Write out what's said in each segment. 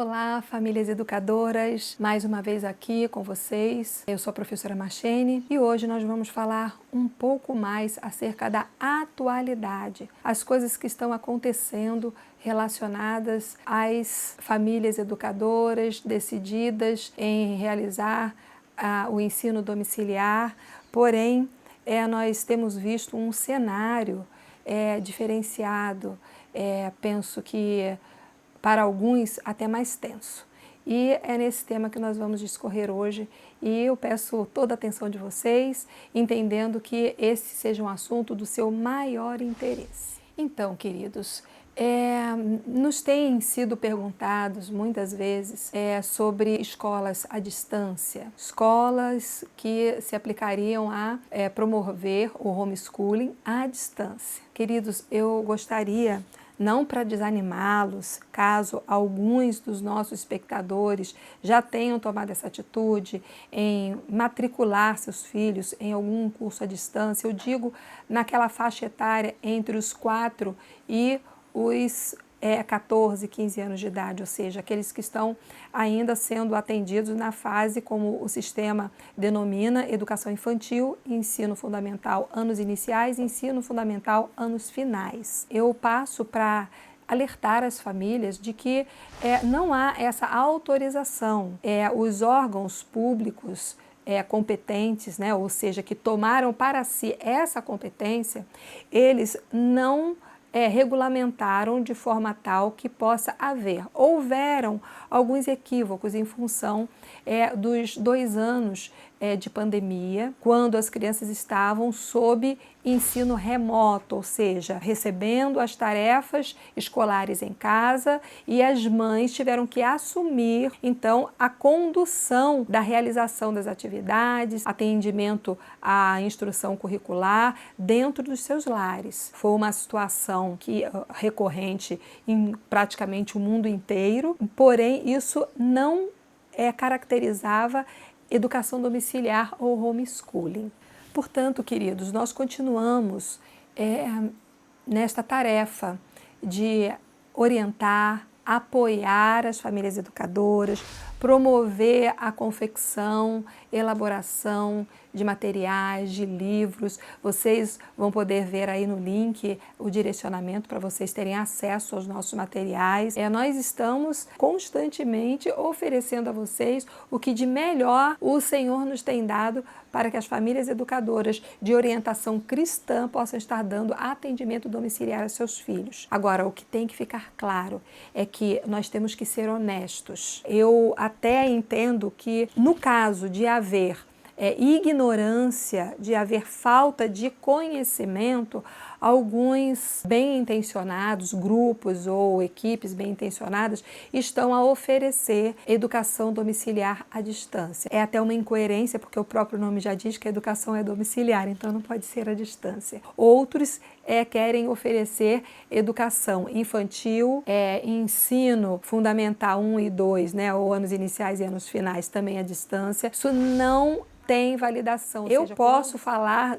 Olá, famílias educadoras, mais uma vez aqui com vocês. Eu sou a professora Marchene e hoje nós vamos falar um pouco mais acerca da atualidade, as coisas que estão acontecendo relacionadas às famílias educadoras decididas em realizar o ensino domiciliar, porém nós temos visto um cenário diferenciado, penso que para alguns até mais tenso. E é nesse tema que nós vamos discorrer hoje e eu peço toda a atenção de vocês, entendendo que esse seja um assunto do seu maior interesse. Então, queridos, nos têm sido perguntados muitas vezes sobre escolas à distância, escolas que se aplicariam a promover o homeschooling à distância. Queridos, eu gostaria, não para desanimá-los, caso alguns dos nossos espectadores já tenham tomado essa atitude em matricular seus filhos em algum curso à distância, eu digo naquela faixa etária entre os 4 e os 14, 15 anos de idade, ou seja, aqueles que estão ainda sendo atendidos na fase, como o sistema denomina, educação infantil, ensino fundamental, anos iniciais, ensino fundamental, anos finais. Eu passo para alertar as famílias de que não há essa autorização. Os órgãos públicos competentes, né, ou seja, que tomaram para si essa competência, eles não regulamentaram de forma tal que possa haver. Houveram alguns equívocos em função dos 2 anos de pandemia, quando as crianças estavam sob ensino remoto, ou seja, recebendo as tarefas escolares em casa e as mães tiveram que assumir, então, a condução da realização das atividades, atendimento à instrução curricular dentro dos seus lares. Foi uma situação recorrente em praticamente o mundo inteiro, porém isso não caracterizava educação domiciliar ou homeschooling. Portanto, queridos, nós continuamos nesta tarefa de orientar, apoiar as famílias educadoras, promover a confecção, elaboração de materiais, de livros. Vocês vão poder ver aí no link o direcionamento para vocês terem acesso aos nossos materiais. Nós estamos constantemente oferecendo a vocês o que de melhor o Senhor nos tem dado para que as famílias educadoras de orientação cristã possam estar dando atendimento domiciliar a seus filhos. Agora, o que tem que ficar claro é que nós temos que ser honestos. Eu até entendo que no caso de haver ignorância, de haver falta de conhecimento, alguns bem-intencionados, grupos ou equipes bem-intencionadas estão a oferecer educação domiciliar à distância. É até uma incoerência, porque o próprio nome já diz que a educação é domiciliar, então não pode ser à distância. Outros querem oferecer educação infantil, ensino fundamental 1 e 2, né, ou anos iniciais e anos finais também à distância. Isso não tem validação. Eu posso falar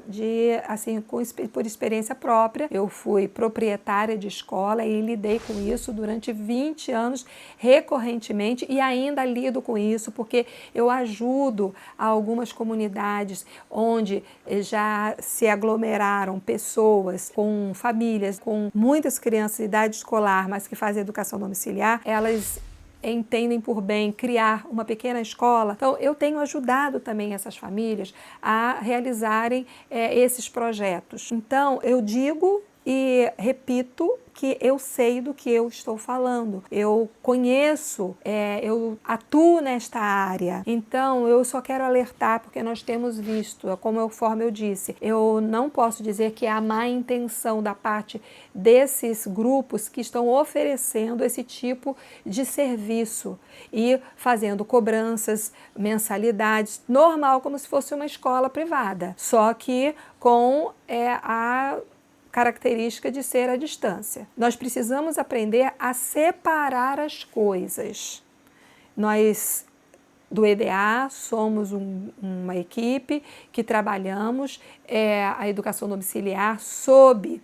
por experiência própria. Eu fui proprietária de escola e lidei com isso durante 20 anos recorrentemente e ainda lido com isso porque eu ajudo a algumas comunidades onde já se aglomeraram pessoas com famílias, com muitas crianças em idade escolar, mas que fazem educação domiciliar. Elas entendem por bem criar uma pequena escola. Então, eu tenho ajudado também essas famílias a realizarem esses projetos. Então, eu digo e repito que eu sei do que eu estou falando. Eu conheço, eu atuo nesta área. Então, eu só quero alertar porque nós temos visto, conforme eu disse, eu não posso dizer que há má intenção da parte desses grupos que estão oferecendo esse tipo de serviço e fazendo cobranças, mensalidades, normal, como se fosse uma escola privada, só que com a característica de ser à distância. Nós precisamos aprender a separar as coisas. Nós, do EDA, somos uma equipe que trabalhamos a educação domiciliar sob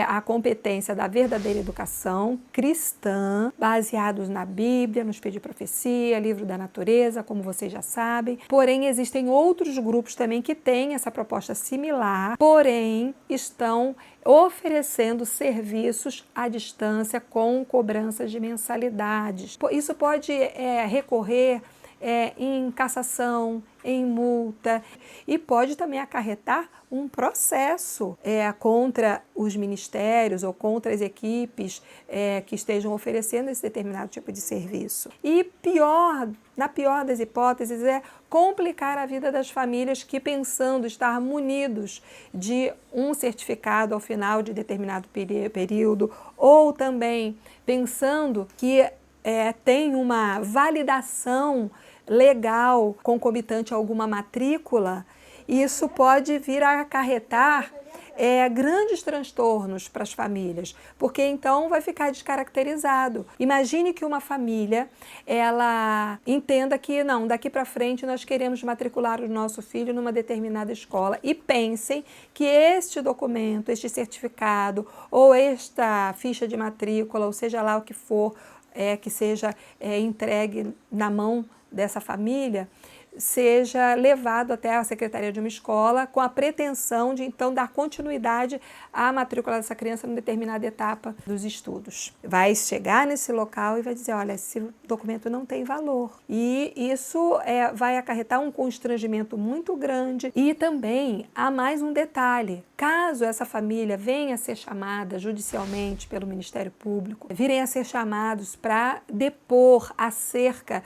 a competência da verdadeira educação cristã, baseados na Bíblia, no Espírito de Profecia, Livro da Natureza, como vocês já sabem. Porém, existem outros grupos também que têm essa proposta similar, porém estão oferecendo serviços à distância com cobranças de mensalidades. Isso pode recorrer em cassação, em multa, e pode também acarretar um processo contra os ministérios ou contra as equipes que estejam oferecendo esse determinado tipo de serviço. E na pior das hipóteses, é complicar a vida das famílias que, pensando estar munidos de um certificado ao final de determinado período, ou também pensando que tem uma validação legal concomitante a alguma matrícula, isso pode vir a acarretar grandes transtornos para as famílias, porque então vai ficar descaracterizado. Imagine que uma família, ela entenda que não, daqui para frente nós queremos matricular o nosso filho numa determinada escola e pensem que este documento, este certificado ou esta ficha de matrícula, ou seja lá o que for, que seja entregue na mão dessa família, seja levado até a secretaria de uma escola com a pretensão de, então, dar continuidade à matrícula dessa criança em determinada etapa dos estudos. Vai chegar nesse local e vai dizer, olha, esse documento não tem valor. E isso vai acarretar um constrangimento muito grande. E também há mais um detalhe. Caso essa família venha a ser chamada judicialmente pelo Ministério Público, virem a ser chamados para depor acerca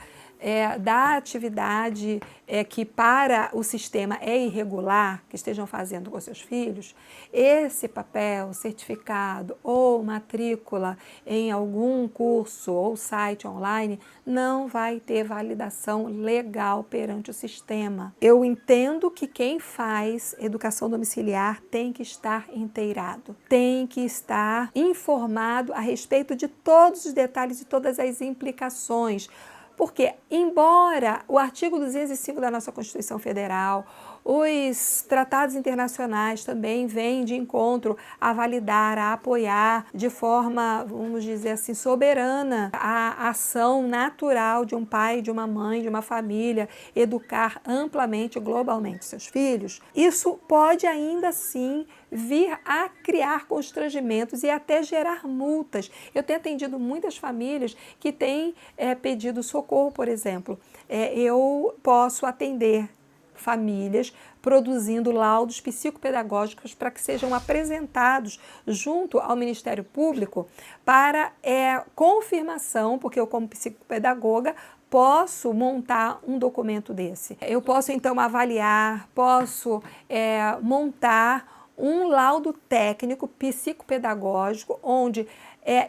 da atividade que para o sistema é irregular, que estejam fazendo com seus filhos, esse papel, certificado ou matrícula em algum curso ou site online não vai ter validação legal perante o sistema. Eu entendo que quem faz educação domiciliar tem que estar inteirado, tem que estar informado a respeito de todos os detalhes e todas as implicações. Porque, embora o artigo 205 da nossa Constituição Federal, os tratados internacionais também vêm de encontro a validar, a apoiar de forma, vamos dizer assim, soberana a ação natural de um pai, de uma mãe, de uma família, educar amplamente, globalmente seus filhos, isso pode ainda assim vir a criar constrangimentos e até gerar multas. Eu tenho atendido muitas famílias que têm pedido socorro, por exemplo. Eu posso atender famílias produzindo laudos psicopedagógicos para que sejam apresentados junto ao Ministério Público para confirmação, porque eu, como psicopedagoga, posso montar um documento desse. Eu posso, então, avaliar, posso montar um laudo técnico psicopedagógico, onde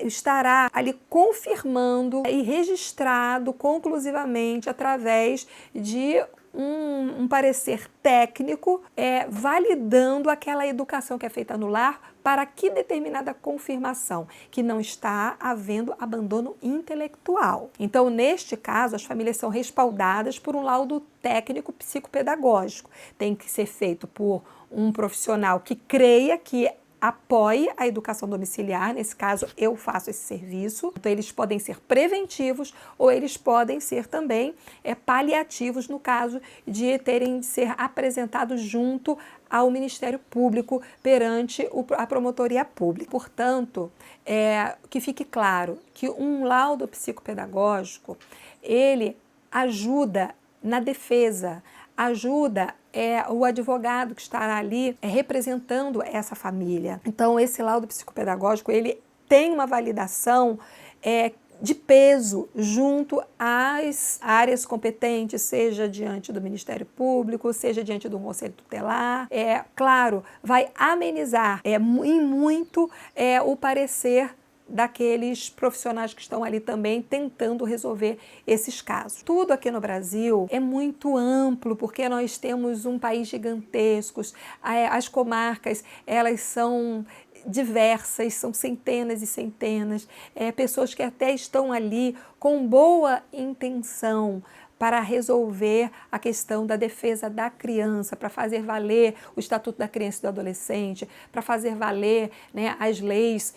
estará ali confirmando e registrado conclusivamente através de um parecer técnico validando aquela educação que é feita no lar para que determinada confirmação, que não está havendo abandono intelectual. Então, neste caso, as famílias são respaldadas por um laudo técnico psicopedagógico. Tem que ser feito por um profissional que creia, que apoie a educação domiciliar. Nesse caso, eu faço esse serviço. Então, eles podem ser preventivos ou eles podem ser também paliativos no caso de terem de ser apresentados junto ao Ministério Público perante a Promotoria Pública. Portanto, que fique claro que um laudo psicopedagógico, ele ajuda na defesa, ajuda o advogado que estará ali representando essa família. Então, esse laudo psicopedagógico, ele tem uma validação de peso junto às áreas competentes, seja diante do Ministério Público, seja diante do Conselho Tutelar. Claro, vai amenizar em muito o parecer daqueles profissionais que estão ali também tentando resolver esses casos. Tudo aqui no Brasil é muito amplo, porque nós temos um país gigantesco, as comarcas, elas são diversas, são centenas e centenas, pessoas que até estão ali com boa intenção para resolver a questão da defesa da criança, para fazer valer o Estatuto da Criança e do Adolescente, para fazer valer, né, as leis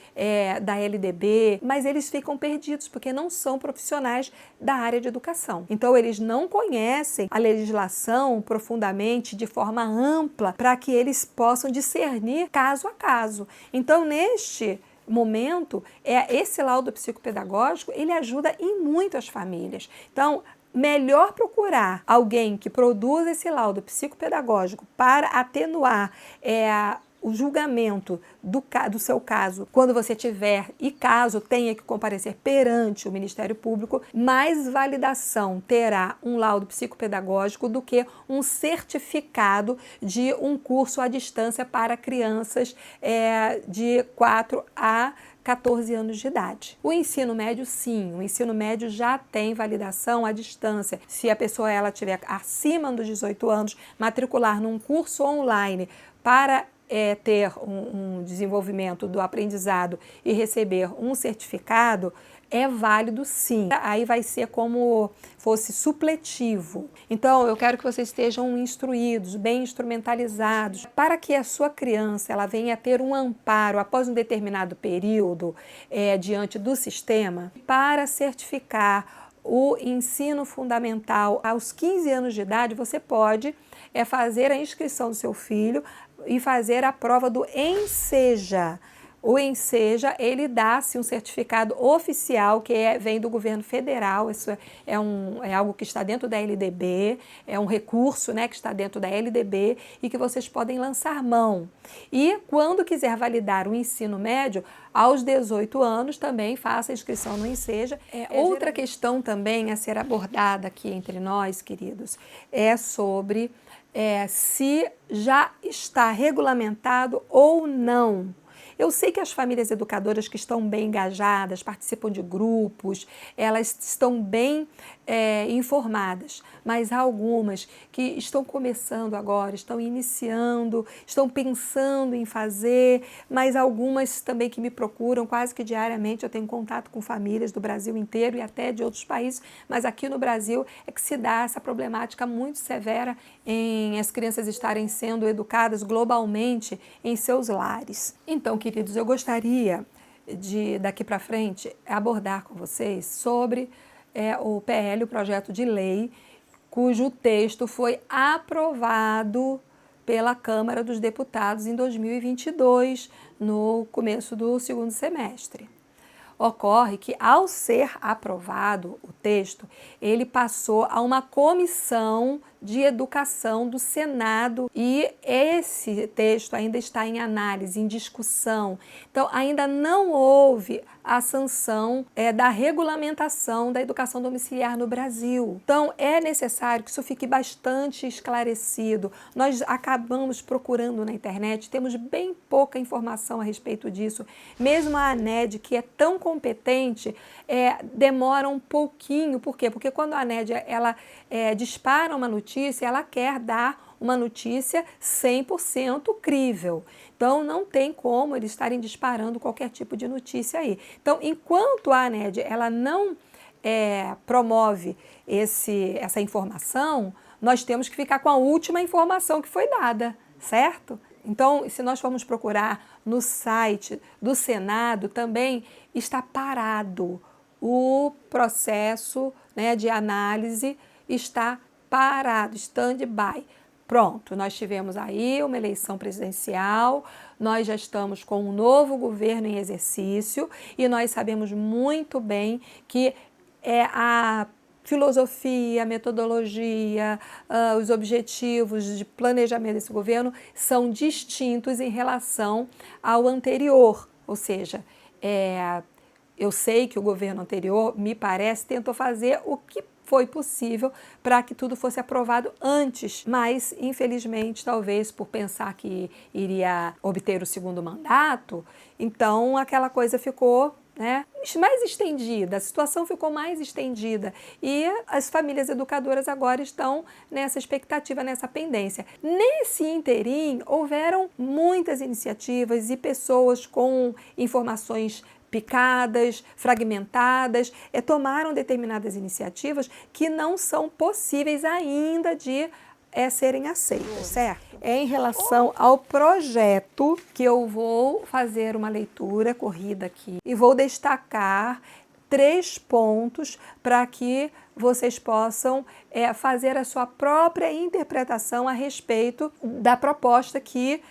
da LDB, mas eles ficam perdidos porque não são profissionais da área de educação. Então eles não conhecem a legislação profundamente, de forma ampla, para que eles possam discernir caso a caso. Então, neste momento, esse laudo psicopedagógico, ele ajuda em muito as famílias. Então, melhor procurar alguém que produza esse laudo psicopedagógico para atenuar o julgamento do seu caso, quando você tiver e caso tenha que comparecer perante o Ministério Público, mais validação terá um laudo psicopedagógico do que um certificado de um curso à distância para crianças de 4 a 14 anos de idade. O ensino médio, sim, o ensino médio já tem validação à distância. Se a pessoa estiver acima dos 18 anos, matricular num curso online para ter um desenvolvimento do aprendizado e receber um certificado, é válido sim. Aí vai ser como fosse supletivo. Então, eu quero que vocês estejam instruídos, bem instrumentalizados, para que a sua criança ela venha a ter um amparo após um determinado período diante do sistema para certificar o ensino fundamental. Aos 15 anos de idade, você pode fazer a inscrição do seu filho e fazer a prova do ENSEJA. O ENSEJA, ele dá-se um certificado oficial que vem do governo federal. Isso é algo que está dentro da LDB, é um recurso, né, que está dentro da LDB e que vocês podem lançar mão. E quando quiser validar o ensino médio, aos 18 anos também faça a inscrição no ENSEJA. Outra questão também a ser abordada aqui entre nós, queridos, é sobre se já está regulamentado ou não. Eu sei que as famílias educadoras que estão bem engajadas, participam de grupos, elas estão bem informadas, mas há algumas que estão começando agora, estão iniciando, estão pensando em fazer, mas algumas também que me procuram quase que diariamente. Eu tenho contato com famílias do Brasil inteiro e até de outros países, mas aqui no Brasil é que se dá essa problemática muito severa em as crianças estarem sendo educadas globalmente em seus lares. Então, queridos, eu gostaria de, daqui para frente, abordar com vocês sobre o PL, o projeto de lei, cujo texto foi aprovado pela Câmara dos Deputados em 2022, no começo do segundo semestre. Ocorre que, ao ser aprovado o texto, ele passou a uma comissão de educação do Senado e esse texto ainda está em análise, em discussão. Então, ainda não houve a sanção da regulamentação da educação domiciliar no Brasil. Então, é necessário que isso fique bastante esclarecido. Nós acabamos procurando na internet, temos bem pouca informação a respeito disso. Mesmo a ANED, que é tão competente, demora um pouquinho. Por quê? Porque quando a ANED ela dispara uma notícia, ela quer dar uma notícia 100% crível. Então, não tem como eles estarem disparando qualquer tipo de notícia aí. Então, enquanto a ANED ela não promove essa informação, nós temos que ficar com a última informação que foi dada, certo? Então, se nós formos procurar no site do Senado, também está parado. O processo, né, de análise está parado, stand-by. Pronto, nós tivemos aí uma eleição presidencial, nós já estamos com um novo governo em exercício e nós sabemos muito bem que a filosofia, a metodologia, os objetivos de planejamento desse governo são distintos em relação ao anterior. Ou seja, eu sei que o governo anterior, me parece, tentou fazer o que foi possível para que tudo fosse aprovado antes, mas infelizmente, talvez por pensar que iria obter o segundo mandato, então aquela coisa ficou, né, mais estendida, a situação ficou mais estendida e as famílias educadoras agora estão nessa expectativa, nessa pendência. Nesse interim, houveram muitas iniciativas e pessoas com informações picadas, fragmentadas, tomaram determinadas iniciativas que não são possíveis ainda de serem aceitas, certo? Em relação ao projeto, que eu vou fazer uma leitura corrida aqui e vou destacar 3 pontos para que vocês possam fazer a sua própria interpretação a respeito da proposta que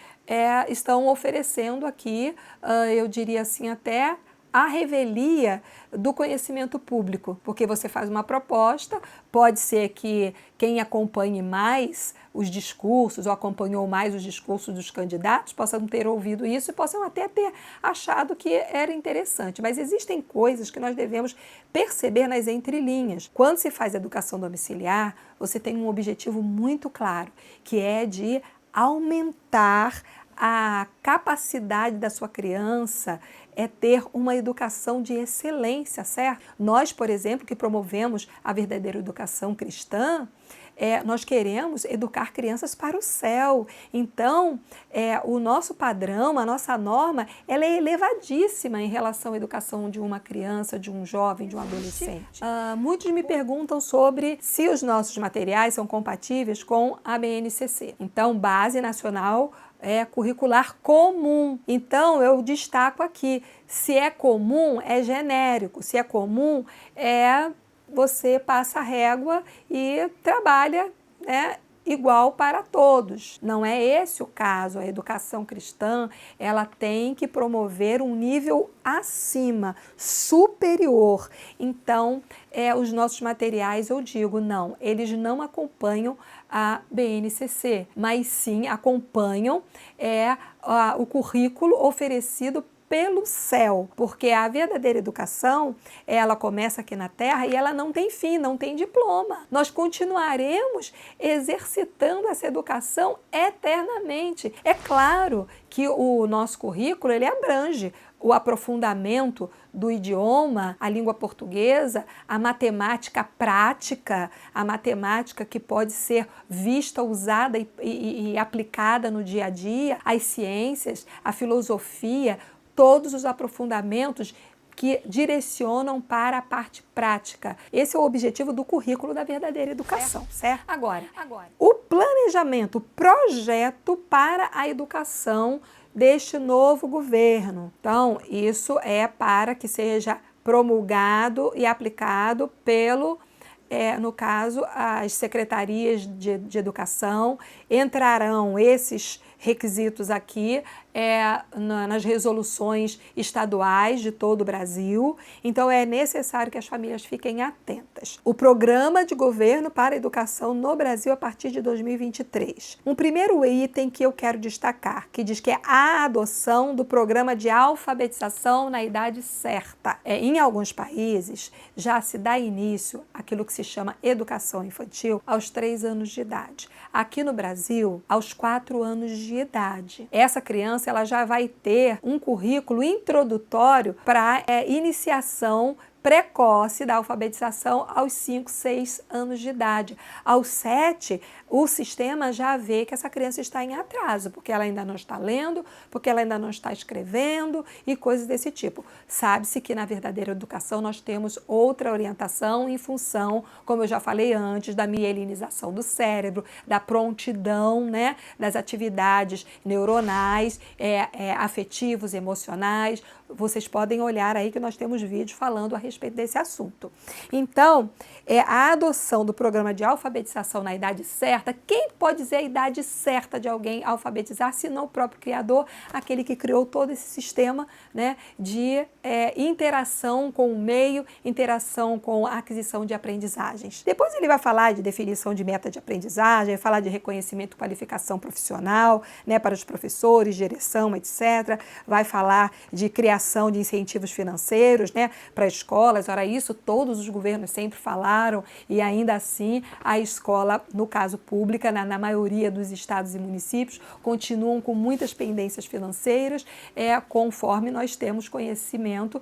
estão oferecendo aqui, eu diria assim, até a revelia do conhecimento público, porque você faz uma proposta, pode ser que quem acompanhe mais os discursos ou acompanhou mais os discursos dos candidatos possam ter ouvido isso e possam até ter achado que era interessante, mas existem coisas que nós devemos perceber nas entrelinhas. Quando se faz educação domiciliar, você tem um objetivo muito claro, que é de aumentar a capacidade da sua criança ter uma educação de excelência, certo? Nós, por exemplo, que promovemos a verdadeira educação cristã, nós queremos educar crianças para o céu. Então, o nosso padrão, a nossa norma, ela é elevadíssima em relação à educação de uma criança, de um jovem, de um adolescente. Muitos me perguntam sobre se os nossos materiais são compatíveis com a BNCC. Então, Base Nacional Curricular Comum. Então, eu destaco aqui, se é comum, é genérico. Se é comum, você passa a régua e trabalha, igual para todos. Não é esse o caso. A educação cristã, ela tem que promover um nível acima, superior. Então, os nossos materiais, eu digo, não, eles não acompanham a BNCC, mas sim acompanham o currículo oferecido pelo céu, porque a verdadeira educação, ela começa aqui na Terra e ela não tem fim, não tem diploma. Nós continuaremos exercitando essa educação eternamente. É claro que o nosso currículo, ele abrange o aprofundamento do idioma, a língua portuguesa, a matemática prática, a matemática que pode ser vista, usada e aplicada no dia a dia, as ciências, a filosofia, todos os aprofundamentos que direcionam para a parte prática. Esse é o objetivo do currículo da verdadeira educação, certo? Agora, o planejamento, o projeto para a educação deste novo governo. Então, isso é para que seja promulgado e aplicado pelo, no caso, as secretarias de educação. Entrarão esses requisitos aqui nas resoluções estaduais de todo o Brasil. Então, é necessário que as famílias fiquem atentas. O Programa de Governo para a Educação no Brasil a partir de 2023. Um primeiro item que eu quero destacar, que diz que é a adoção do programa de alfabetização na idade certa. Em alguns países, já se dá início àquilo que se chama educação infantil aos 3 anos de idade. Aqui no Brasil, aos 4 anos de idade. Essa criança, ela já vai ter um currículo introdutório para iniciação precoce da alfabetização aos 5, 6 anos de idade. Aos 7, o sistema já vê que essa criança está em atraso, porque ela ainda não está lendo, porque ela ainda não está escrevendo e coisas desse tipo. Sabe-se que na verdadeira educação nós temos outra orientação em função, como eu já falei antes, da mielinização do cérebro, da prontidão, das atividades neuronais, afetivos, emocionais. Vocês podem olhar aí que nós temos vídeos falando a respeito desse assunto. Então, a adoção do programa de alfabetização na idade certa, quem pode dizer a idade certa de alguém alfabetizar, se não o próprio criador, aquele que criou todo esse sistema de interação com o meio, interação com a aquisição de aprendizagens. Depois ele vai falar de definição de meta de aprendizagem, vai falar de reconhecimento e qualificação profissional, para os professores, direção, etc. Vai falar de criação de incentivos financeiros, para escolas. Ora, isso todos os governos sempre falaram e ainda assim a escola, no caso pública, na maioria dos estados e municípios, continuam com muitas pendências financeiras, conforme nós temos conhecimento,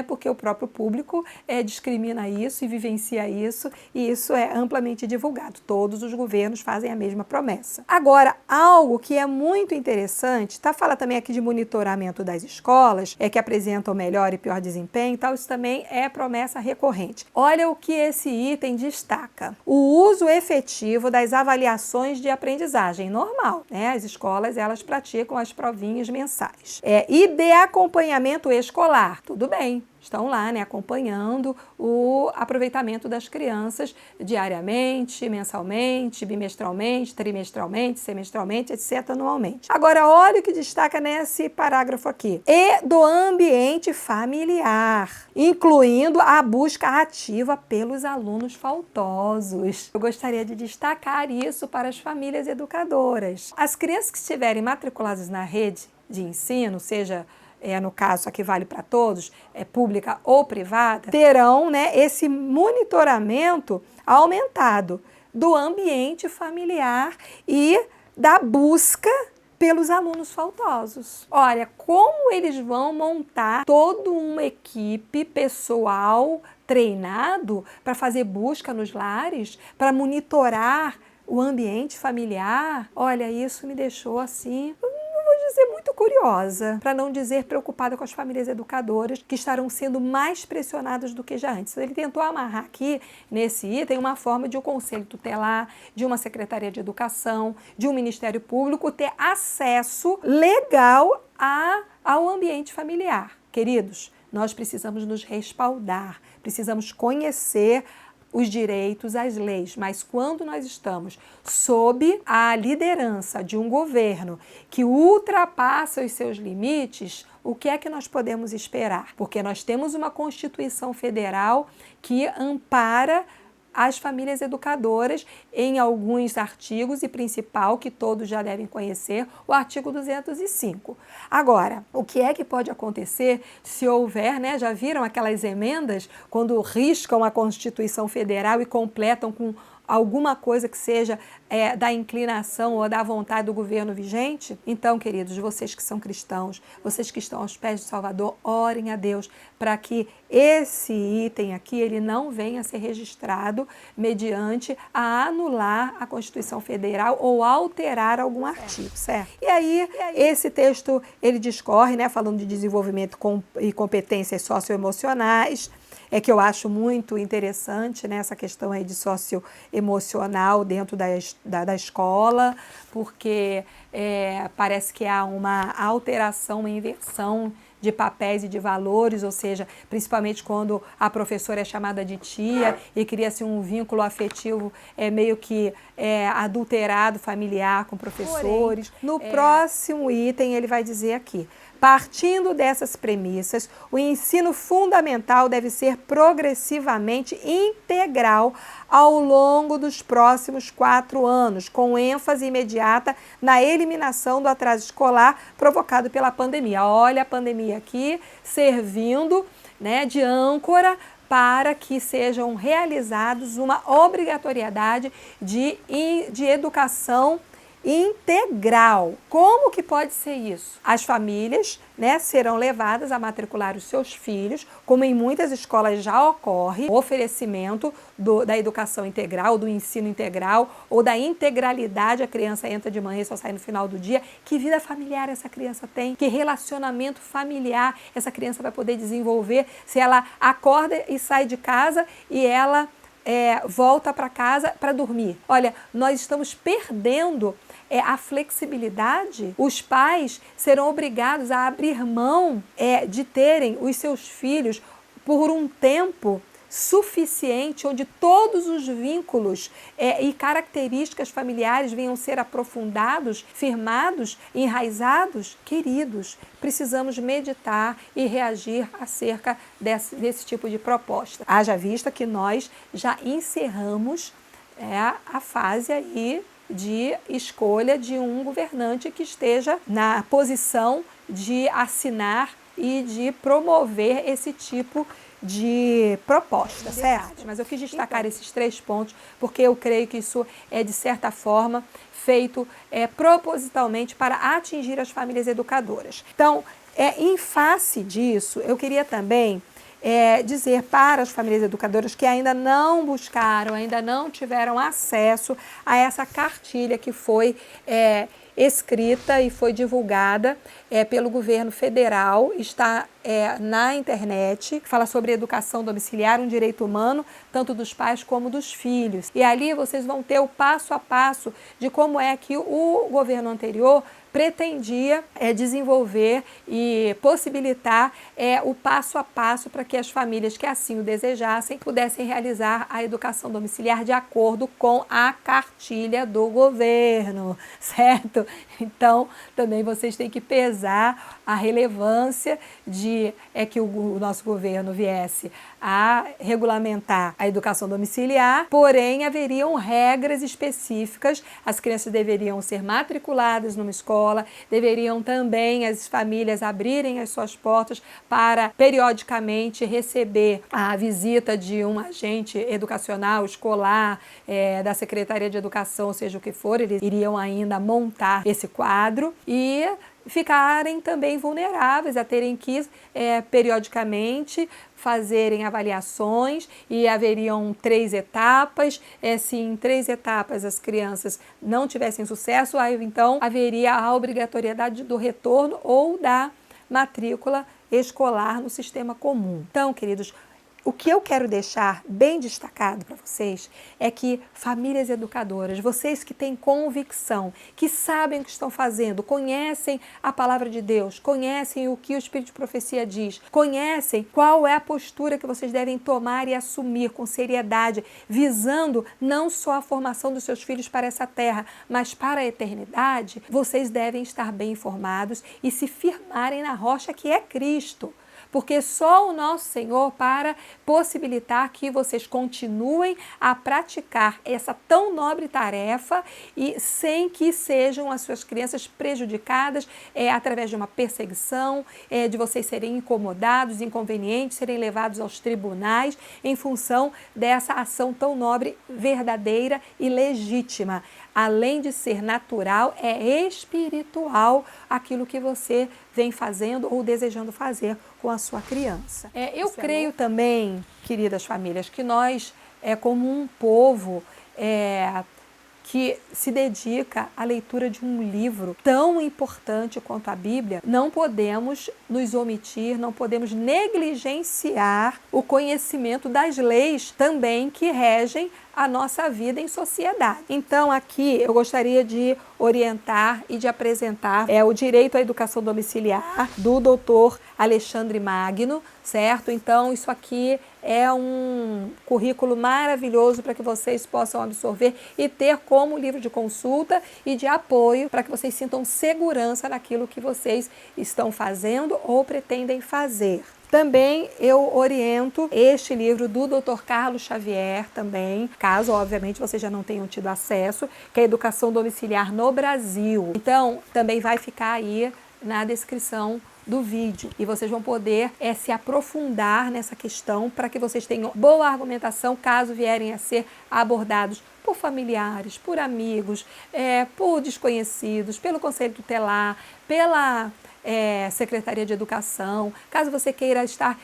porque o próprio público discrimina isso e vivencia isso, e isso é amplamente divulgado. Todos os governos fazem a mesma promessa. Agora, algo que é muito interessante, fala também aqui de monitoramento das escolas, que a apresentam melhor e pior desempenho, tal, isso também é promessa recorrente. Olha o que esse item destaca. O uso efetivo das avaliações de aprendizagem, normal, né? As escolas, elas praticam as provinhas mensais. E de acompanhamento escolar, tudo bem. Estão lá, né, acompanhando o aproveitamento das crianças diariamente, mensalmente, bimestralmente, trimestralmente, semestralmente, etc., anualmente. Agora, olha o que destaca nesse parágrafo aqui. E do ambiente familiar, incluindo a busca ativa pelos alunos faltosos. Eu gostaria de destacar isso para as famílias educadoras. As crianças que estiverem matriculadas na rede de ensino, seja no caso, aqui vale para todos, pública ou privada, terão, né, esse monitoramento aumentado do ambiente familiar e da busca pelos alunos faltosos. Olha, como eles vão montar toda uma equipe pessoal treinado para fazer busca nos lares, para monitorar o ambiente familiar. Olha, isso me deixou assim, dizer, muito curiosa, para não dizer preocupada com as famílias educadoras que estarão sendo mais pressionadas do que já antes. Ele tentou amarrar aqui, nesse item, uma forma de um conselho tutelar, de uma secretaria de educação, de um Ministério Público ter acesso legal ao ambiente familiar. Queridos, nós precisamos nos respaldar, precisamos conhecer os direitos, as leis, mas quando nós estamos sob a liderança de um governo que ultrapassa os seus limites, o que é que nós podemos esperar? Porque nós temos uma Constituição Federal que ampara as famílias educadoras em alguns artigos e principal, que todos já devem conhecer, o artigo 205. Agora, o que é que pode acontecer se houver, né, já viram aquelas emendas quando riscam a Constituição Federal e completam com alguma coisa que seja da inclinação ou da vontade do governo vigente? Então, queridos, vocês que são cristãos, vocês que estão aos pés de Salvador, orem a Deus para que esse item aqui ele não venha a ser registrado mediante a anular a Constituição Federal ou alterar algum artigo, certo? E aí, esse texto, ele discorre, né, falando de desenvolvimento e competências socioemocionais, que eu acho muito interessante, né, essa questão aí de socioemocional dentro da escola, porque parece que há uma alteração, uma inversão de papéis e de valores, ou seja, principalmente quando a professora é chamada de tia e cria-se um vínculo afetivo meio que adulterado, familiar com professores. No próximo item ele vai dizer aqui: partindo dessas premissas, o ensino fundamental deve ser progressivamente integral ao longo dos próximos 4 anos, com ênfase imediata na eliminação do atraso escolar provocado pela pandemia. Olha a pandemia aqui servindo, né, de âncora para que sejam realizados uma obrigatoriedade de educação integral. Como que pode ser isso? As famílias, né, serão levadas a matricular os seus filhos, como em muitas escolas já ocorre, o oferecimento da educação integral, do ensino integral ou da integralidade. A criança entra de manhã e só sai no final do dia. Que vida familiar essa criança tem? Que relacionamento familiar essa criança vai poder desenvolver se ela acorda e sai de casa e ela volta para casa para dormir? Olha, nós estamos perdendo a flexibilidade. Os pais serão obrigados a abrir mão de terem os seus filhos por um tempo suficiente, onde todos os vínculos e características familiares venham ser aprofundados, firmados, enraizados. Queridos, precisamos meditar e reagir acerca desse tipo de proposta. Haja vista que nós já encerramos a fase aí de escolha de um governante que esteja na posição de assinar e de promover esse tipo de proposta, certo? Mas eu quis destacar esses 3 pontos porque eu creio que isso é, de certa forma, feito propositalmente para atingir as famílias educadoras. Então, em face disso, eu queria também dizer para as famílias educadoras que ainda não buscaram, ainda não tiveram acesso a essa cartilha que foi escrita e foi divulgada pelo governo federal, está na internet, que fala sobre educação domiciliar, um direito humano, tanto dos pais como dos filhos. E ali vocês vão ter o passo a passo de como é que o governo anterior pretendia desenvolver e possibilitar o passo a passo para que as famílias que assim o desejassem pudessem realizar a educação domiciliar de acordo com a cartilha do governo, certo? Então, também vocês têm que pesar a relevância de que o nosso governo viesse a regulamentar a educação domiciliar, porém haveriam regras específicas, as crianças deveriam ser matriculadas numa escola, deveriam também as famílias abrirem as suas portas para periodicamente receber a visita de um agente educacional, escolar, da Secretaria de Educação, seja o que for, eles iriam ainda montar esse quadro e ficarem também vulneráveis a terem que periodicamente fazerem avaliações e haveriam 3 etapas. Se em 3 etapas as crianças não tivessem sucesso, aí então haveria a obrigatoriedade do retorno ou da matrícula escolar no sistema comum. Então, queridos, o que eu quero deixar bem destacado para vocês é que famílias educadoras, vocês que têm convicção, que sabem o que estão fazendo, conhecem a palavra de Deus, conhecem o que o Espírito de Profecia diz, conhecem qual é a postura que vocês devem tomar e assumir com seriedade, visando não só a formação dos seus filhos para essa terra, mas para a eternidade, vocês devem estar bem informados e se firmarem na rocha que é Cristo. Porque só o nosso Senhor para possibilitar que vocês continuem a praticar essa tão nobre tarefa e sem que sejam as suas crianças prejudicadas através de uma perseguição, de vocês serem incomodados, inconvenientes, serem levados aos tribunais em função dessa ação tão nobre, verdadeira e legítima. Além de ser natural, é espiritual aquilo que você vem fazendo ou desejando fazer com a sua criança. Eu creio também, queridas famílias, que nós, como um povo que se dedica à leitura de um livro tão importante quanto a Bíblia, não podemos nos omitir, não podemos negligenciar o conhecimento das leis também que regem a nossa vida em sociedade. Então, aqui eu gostaria de orientar e de apresentar o direito à educação domiciliar do Dr. Alexandre Magno, certo? Então, isso aqui é um currículo maravilhoso para que vocês possam absorver e ter como livro de consulta e de apoio para que vocês sintam segurança naquilo que vocês estão fazendo ou pretendem fazer. Também eu oriento este livro do Dr. Carlos Xavier também, caso obviamente vocês já não tenham tido acesso, que é a Educação Domiciliar no Brasil. Então, também vai ficar aí na descrição do vídeo e vocês vão poder se aprofundar nessa questão para que vocês tenham boa argumentação caso vierem a ser abordados por familiares, por amigos, por desconhecidos, pelo Conselho Tutelar, pela Secretaria de Educação. Caso você queira estar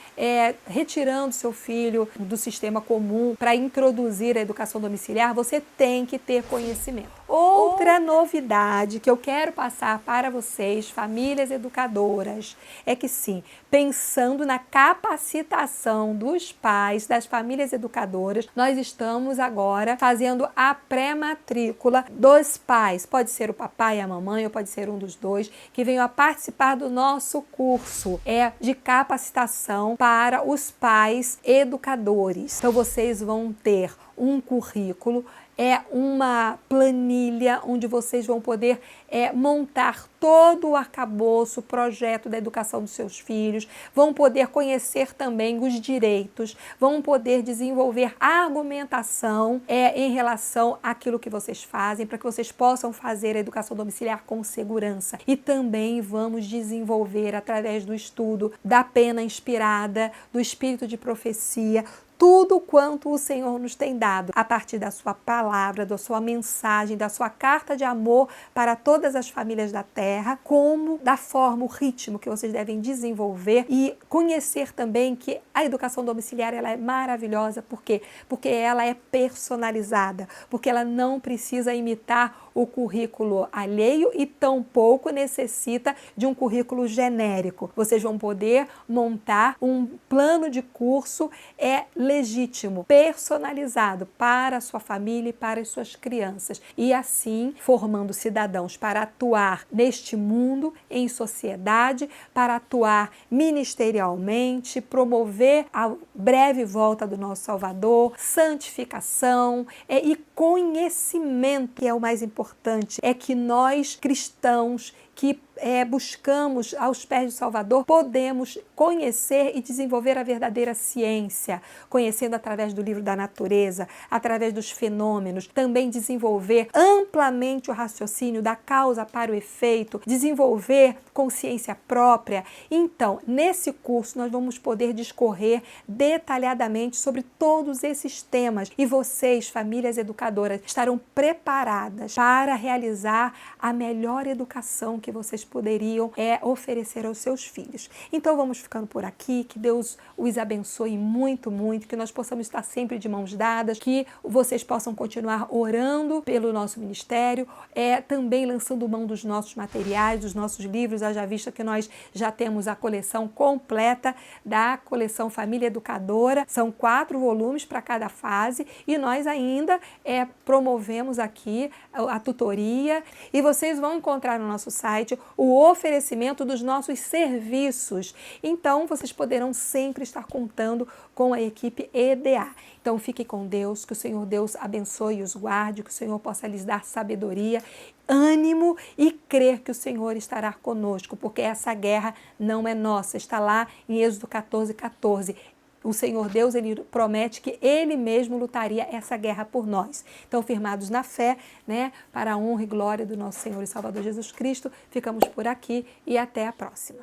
retirando seu filho do sistema comum para introduzir a educação domiciliar, você tem que ter conhecimento. Outra novidade que eu quero passar para vocês, famílias educadoras, é que sim, pensando na capacitação dos pais, das famílias educadoras, nós estamos agora fazendo a pré-matrícula dos pais. Pode ser o papai e a mamãe, ou pode ser um dos dois, que venham a participar do nosso curso de capacitação para os pais educadores. Então, vocês vão ter um currículo, uma planilha onde vocês vão poder montar todo o arcabouço, o projeto da educação dos seus filhos, vão poder conhecer também os direitos, vão poder desenvolver argumentação em relação àquilo que vocês fazem, para que vocês possam fazer a educação domiciliar com segurança. E também vamos desenvolver, através do estudo da pena inspirada, do espírito de profecia, tudo quanto o Senhor nos tem dado, a partir da sua palavra, da sua mensagem, da sua carta de amor para todas as famílias da terra, como da forma, o ritmo que vocês devem desenvolver e conhecer também que a educação domiciliar ela é maravilhosa. Por quê? Porque ela é personalizada, porque ela não precisa imitar o currículo alheio e tampouco necessita de um currículo genérico. Vocês vão poder montar um plano de curso legítimo, personalizado para a sua família e para as suas crianças. E assim, formando cidadãos para atuar neste mundo, em sociedade, para atuar ministerialmente, promover a breve volta do nosso Salvador, santificação e conhecimento, que é o mais importante, é que nós cristãos que buscamos aos pés do Salvador, podemos conhecer e desenvolver a verdadeira ciência, conhecendo através do livro da natureza, através dos fenômenos, também desenvolver amplamente o raciocínio da causa para o efeito, desenvolver consciência própria. Então, nesse curso, nós vamos poder discorrer detalhadamente sobre todos esses temas e vocês, famílias educadoras, estarão preparadas para realizar a melhor educação que vocês poderiam oferecer aos seus filhos. Então vamos ficando por aqui, que Deus os abençoe muito, muito, que nós possamos estar sempre de mãos dadas, que vocês possam continuar orando pelo nosso ministério, também lançando mão dos nossos materiais, dos nossos livros, haja vista que nós já temos a coleção completa da coleção Família Educadora, são 4 volumes para cada fase e nós ainda promovemos aqui a tutoria e vocês vão encontrar no nosso site o oferecimento dos nossos serviços. Então, vocês poderão sempre estar contando com a equipe EDA. Então, fiquem com Deus, que o Senhor Deus abençoe e os guarde, que o Senhor possa lhes dar sabedoria, ânimo e crer que o Senhor estará conosco, porque essa guerra não é nossa. Está lá em Êxodo 14:14. O Senhor Deus, Ele promete que Ele mesmo lutaria essa guerra por nós. Então, firmados na fé, para a honra e glória do nosso Senhor e Salvador Jesus Cristo, ficamos por aqui e até a próxima.